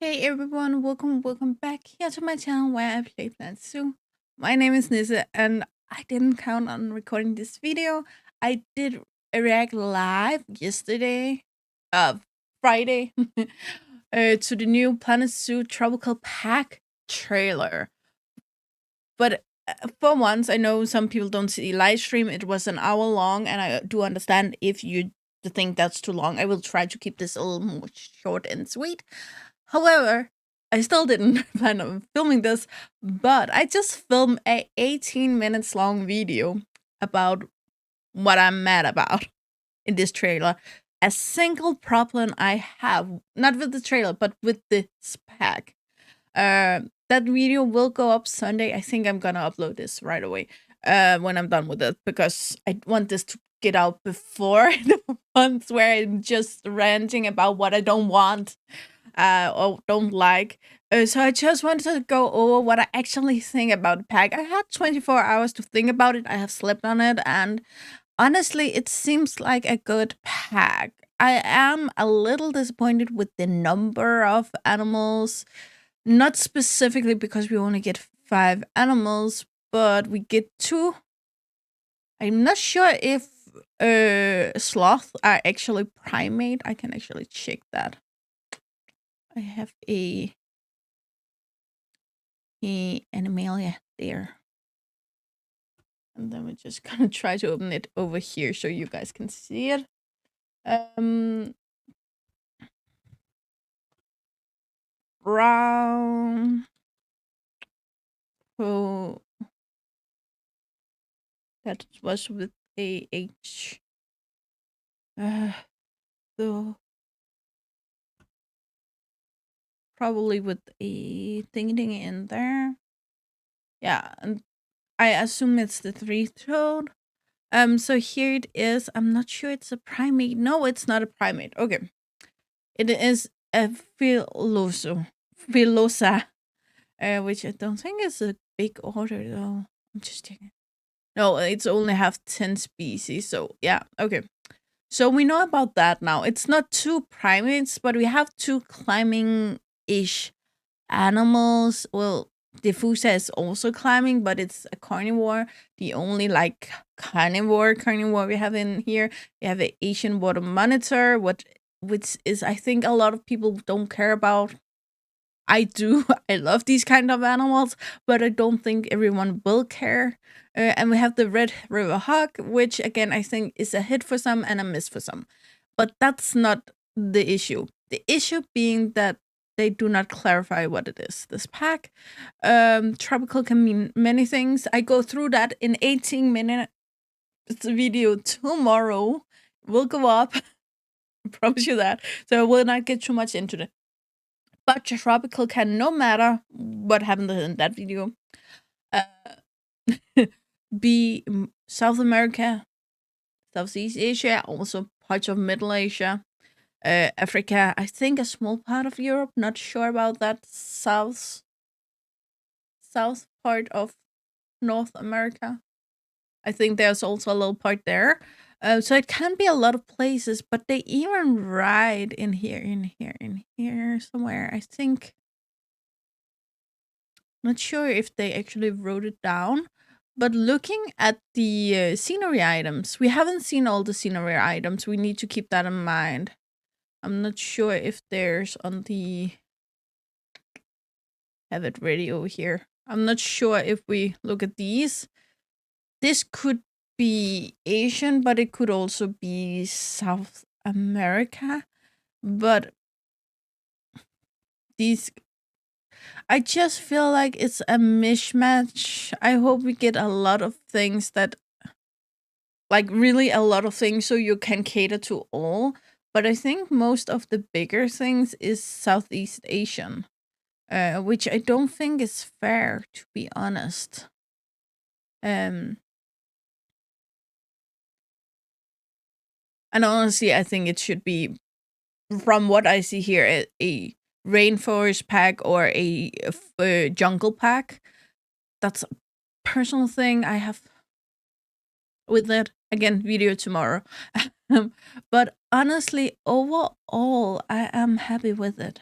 Hey everyone, welcome back here to my channel where I play Planet Zoo. My name is Nisse and I didn't count on recording this video. I did a react live yesterday, Friday, to the new Planet Zoo Tropical Pack trailer. But for once, I know some people don't see the live stream. It was an hour long, and I do understand if you think that's too long. I will try to keep this a little more short and sweet. However, I still didn't plan on filming this, but I just filmed a 18 minutes long video about what I'm mad about in this trailer. A single problem I have, not with the trailer, but with this pack. That video will go up Sunday. I think I'm gonna upload this right away when I'm done with it because I want this to get out before the months where I'm just ranting about what I don't want or don't like. So I just wanted to go over what I actually think about the pack. I had 24 hours to think about it. I have slept on it, and honestly, it seems like a good pack. I am a little disappointed with the number of animals, not specifically because we only get 5 animals, but we get 2. I'm not sure if sloth are actually primate. I can actually check that. I have a animalia there. And then we're just gonna try to open it over here so you guys can see it. Brown. Oh, that was with a H. So probably with a thing in there. Yeah, and I assume it's the three-toed. So here it is. I'm not sure it's a primate. No, it's not a primate. Okay. It is a Filosa, which I don't think is a big order though. I'm just checking. No, it's only have 10 species. So yeah, okay. So we know about that now. It's not 2 primates, but we have 2 climbing-ish animals. Well, Diffusa is also climbing, but it's a carnivore. The only like carnivore we have in here. We have an Asian water monitor, which is I think a lot of people don't care about. I do. I love these kind of animals, but I don't think everyone will care. And we have the Red River Hawk, which again I think is a hit for some and a miss for some. But that's not the issue. The issue being that they do not clarify what it is. This pack, tropical can mean many things. I go through that in 18 minutes video tomorrow. Will go up. I promise you that. So I will not get too much into it. But tropical can, no matter what happened in that video, uh, be South America, Southeast Asia, also parts of Middle Asia, Africa. I think a small part of Europe. Not sure about that. South part of North America. I think there's also a little part there. So it can be a lot of places, but they even write in here somewhere. I think. Not sure if they actually wrote it down, but looking at the scenery items, we haven't seen all the scenery items. We need to keep that in mind. I'm not sure if there's on the have it ready over here. I'm not sure if we look at these. This could be Asian, but it could also be South America. But these, I just feel like it's a mismatch. I hope we get a lot of things that, like, really a lot of things so you can cater to all. But I think most of the bigger things is Southeast Asian, which I don't think is fair, to be honest. Um, and honestly, I think it should be, from what I see here, a rainforest pack or a jungle pack. That's a personal thing I have with it. Again, video tomorrow. But honestly, overall, I am happy with it.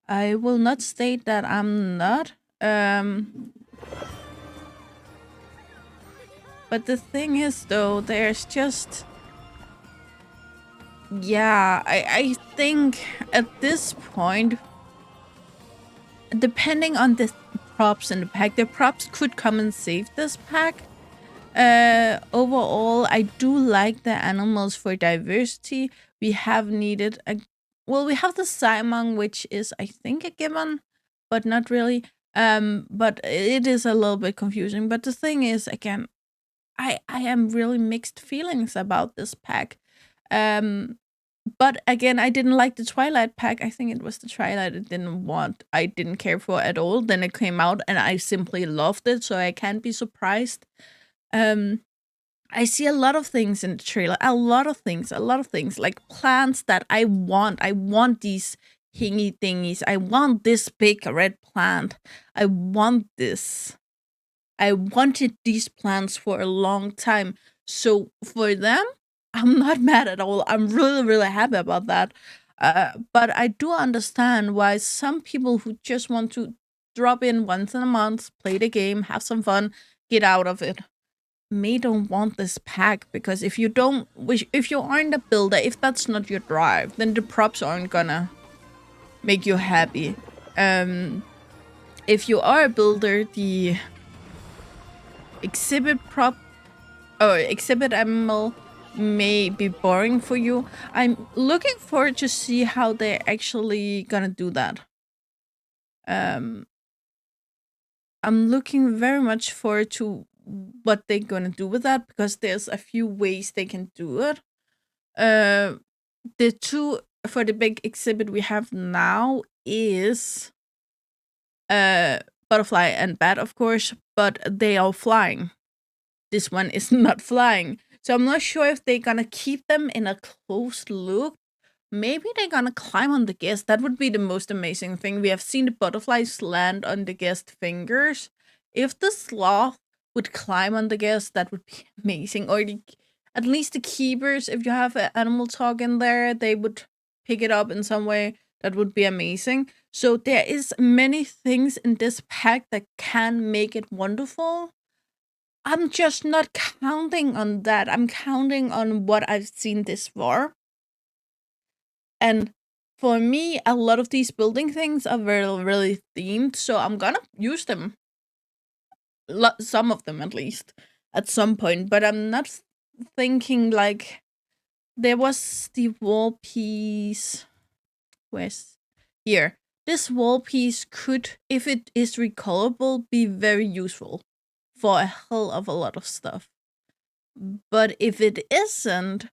I will not state that I'm not. But the thing is, though, there's just... Yeah, I think at this point, depending on the props in the pack, the props could come and save this pack. Overall, I do like the animals for diversity. We have needed a... Well, we have the Simon, which is, I think, a given, but not really. But it is a little bit confusing. But the thing is, again, I am really mixed feelings about this pack. But again, I didn't like the Twilight pack. I think it was the Twilight I didn't care for at all. Then it came out and I simply loved it, so I can't be surprised. I see a lot of things in the trailer, a lot of things, like plants that I want. I want these hingy thingies. I want this big red plant. I want this. I wanted these plants for a long time. So for them, I'm not mad at all. I'm really, really happy about that. But I do understand why some people who just want to drop in once in a month, play the game, have some fun, get out of it, may don't want this pack, because if you aren't a builder, if that's not your drive, then the props aren't gonna make you happy. If you are a builder, the exhibit prop or exhibit animal may be boring for you. I'm looking forward to see how they're actually gonna do that. I'm looking very much forward to what they're gonna do with that, because there's a few ways they can do it. The two for the big exhibit we have now is butterfly and bat, of course, but they are flying. This one is not flying. So I'm not sure if they're gonna keep them in a closed loop. Maybe they're gonna climb on the guest. That would be the most amazing thing. We have seen the butterflies land on the guest fingers. If the sloth would climb on the guest, that would be amazing. Or at least the keepers, if you have an animal talk in there, they would pick it up in some way. That would be amazing. So there is many things in this pack that can make it wonderful. I'm just not counting on that. I'm counting on what I've seen this far. And for me, a lot of these building things are very, really themed, so I'm gonna use them. Some of them, at least, at some point. But I'm not thinking like... There was the wall piece. Where's... Here. This wall piece could, if it is recolorable, be very useful for a hell of a lot of stuff. But if it isn't,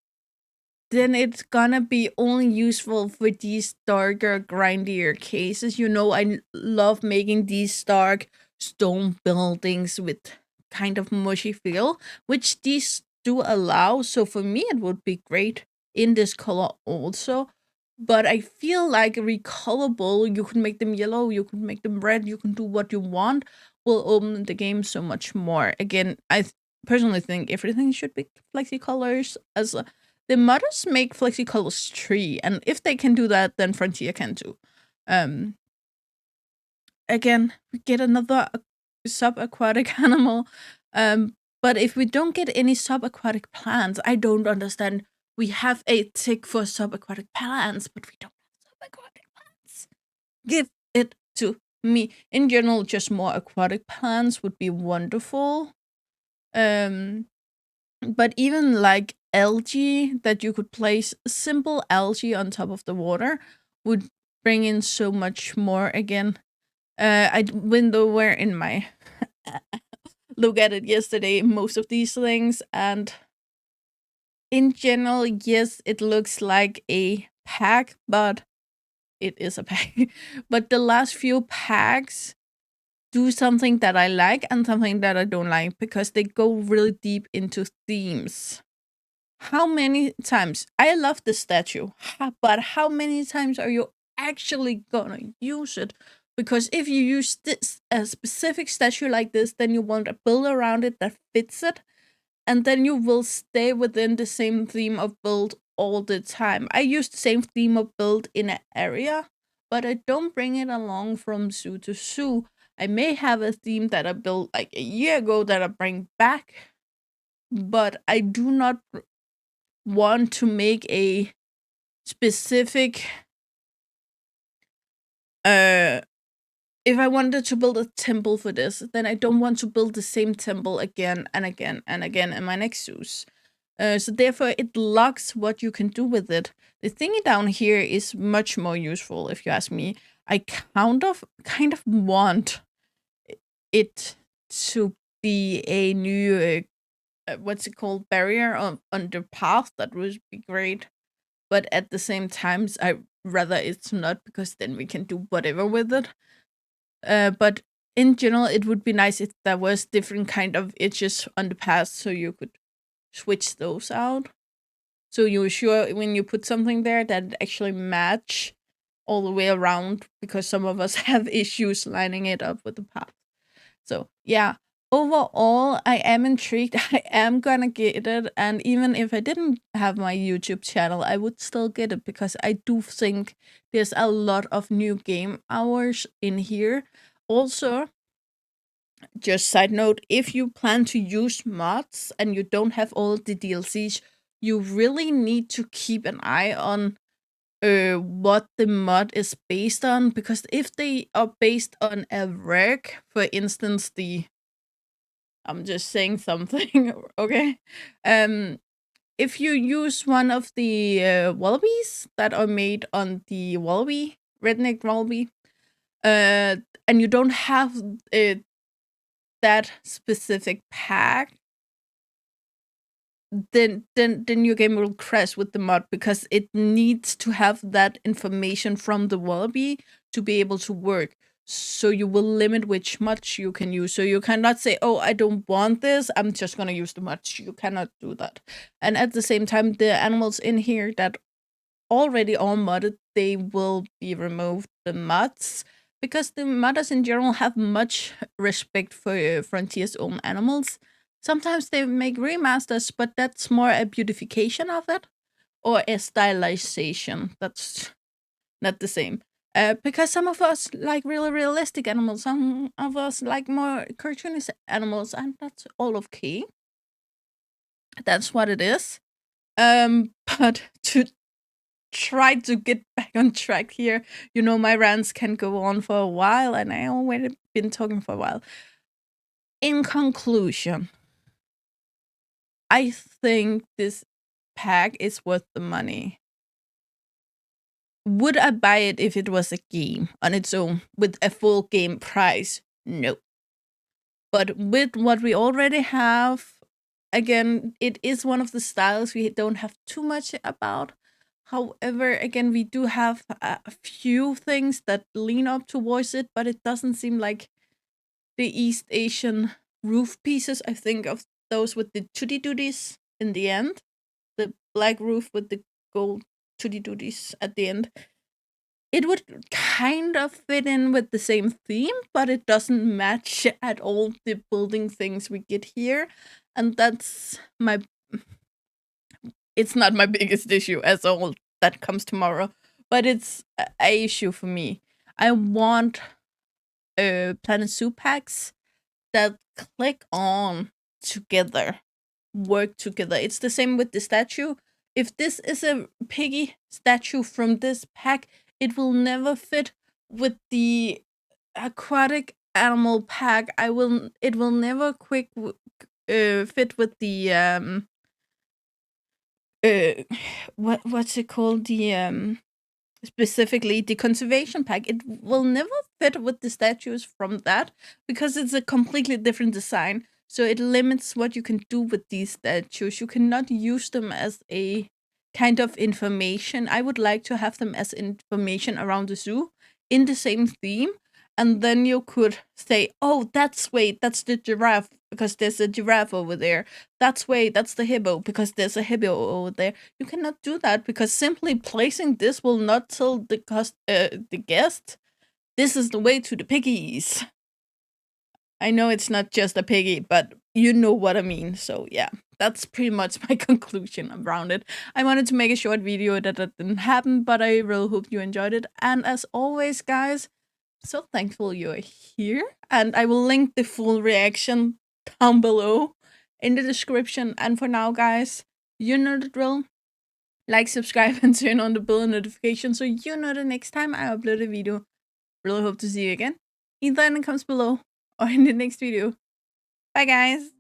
then it's gonna be only useful for these darker, grindier cases. You know, I love making these dark stone buildings with kind of mushy feel, which these do allow. So for me, it would be great in this color also. But I feel like recolorable, you can make them yellow, you can make them red, you can do what you want, will open the game so much more. Again, I personally think everything should be flexi colors. As the modders make flexi colors 3, and if they can do that, then Frontier can too. Again, we get another subaquatic animal. But if we don't get any subaquatic plants, I don't understand. We have a tick for subaquatic plants, but we don't have subaquatic plants. Give it to me. In general, just more aquatic plants would be wonderful. But even like algae that you could place simple algae on top of the water would bring in so much more. Again, I window were in my look at it yesterday, most of these things, and in general, yes, it looks like a pack, but it is a pack. But the last few packs do something that I like and something that I don't like, because they go really deep into themes. How many times... I love the statue, but how many times are you actually gonna use it? Because if you use a specific statue like this, then you want to build around it that fits it, and then you will stay within the same theme of build all the time. I use the same theme of build in an area, but I don't bring it along from zoo to zoo. I may have a theme that I built like a year ago that I bring back, but I do not want to make a specific uh if I wanted to build a temple for this, then I don't want to build the same temple again and again and again in my next zoos. So therefore, it locks what you can do with it. The thingy down here is much more useful, if you ask me. I kind of want it to be a new what's it called, barrier on the path. That would be great, but at the same time, I rather it's not, because then we can do whatever with it. But in general, it would be nice if there was different kind of edges on the path, so you could switch those out. So you're sure when you put something there that it actually match all the way around, because some of us have issues lining it up with the path. So yeah, overall, I am intrigued. I am gonna get it, and even if I didn't have my YouTube channel, I would still get it, because I do think there's a lot of new game hours in here. Also, just side note, if you plan to use mods and you don't have all the DLCs, you really need to keep an eye on what the mod is based on, because if they are based on a reg, for instance, I'm just saying something, okay? If you use one of the wallabies that are made on the wallaby, redneck wallaby, and you don't have that specific pack, then your game will crash with the mod, because it needs to have that information from the wallaby to be able to work. So you will limit which mods you can use. So you cannot say, oh, I don't want this, I'm just gonna use the mods. You cannot do that. And at the same time, the animals in here that already are modded, they will be removed, the mods, because the modders in general have much respect for Frontier's own animals. Sometimes they make remasters, but that's more a beautification of it, or a stylization. That's not the same. Because some of us like really realistic animals, some of us like more cartoonish animals, and that's all okay. That's what it is. But to try to get back on track here, my rants can go on for a while, and I already been talking for a while. In conclusion, I think this pack is worth the money. Would I buy it if it was a game on its own with a full game price? No. But with what we already have, again, it is one of the styles we don't have too much about. However, again, we do have a few things that lean up towards it, but it doesn't seem like the East Asian roof pieces. I think of those with the tutti dooties in the end, the black roof with the gold tutti dooties at the end. It would kind of fit in with the same theme, but it doesn't match at all the building things we get here. And that's it's not my biggest issue as all that comes tomorrow, but it's a issue for me. I want Planet Zoo packs that click on together, work together. It's the same with the statue. If this is a piggy statue from this pack, it will never fit with the aquatic animal pack. It will never fit with the what's it called, the specifically the conservation pack. It will never fit with the statues from that, because it's a completely different design, so it limits what you can do with these statues. You cannot use them as a kind of information. I would like to have them as information around the zoo in the same theme, and then you could say, oh, that's the giraffe, because there's a giraffe over there. That's the hippo, because there's a hippo over there. You cannot do that, because simply placing this will not tell the guest this is the way to the piggies. I know it's not just a piggy, but you know what I mean. So yeah, that's pretty much my conclusion around it. I wanted to make a short video that didn't happen, but I really hope you enjoyed it. And as always, guys, so thankful you're here. And I will link the full reaction down below in the description. And for now, guys, you know the drill. Like, subscribe, and turn on the bell notification so you know the next time I upload a video. Really hope to see you again, either in the comments below or in the next video. Bye, guys.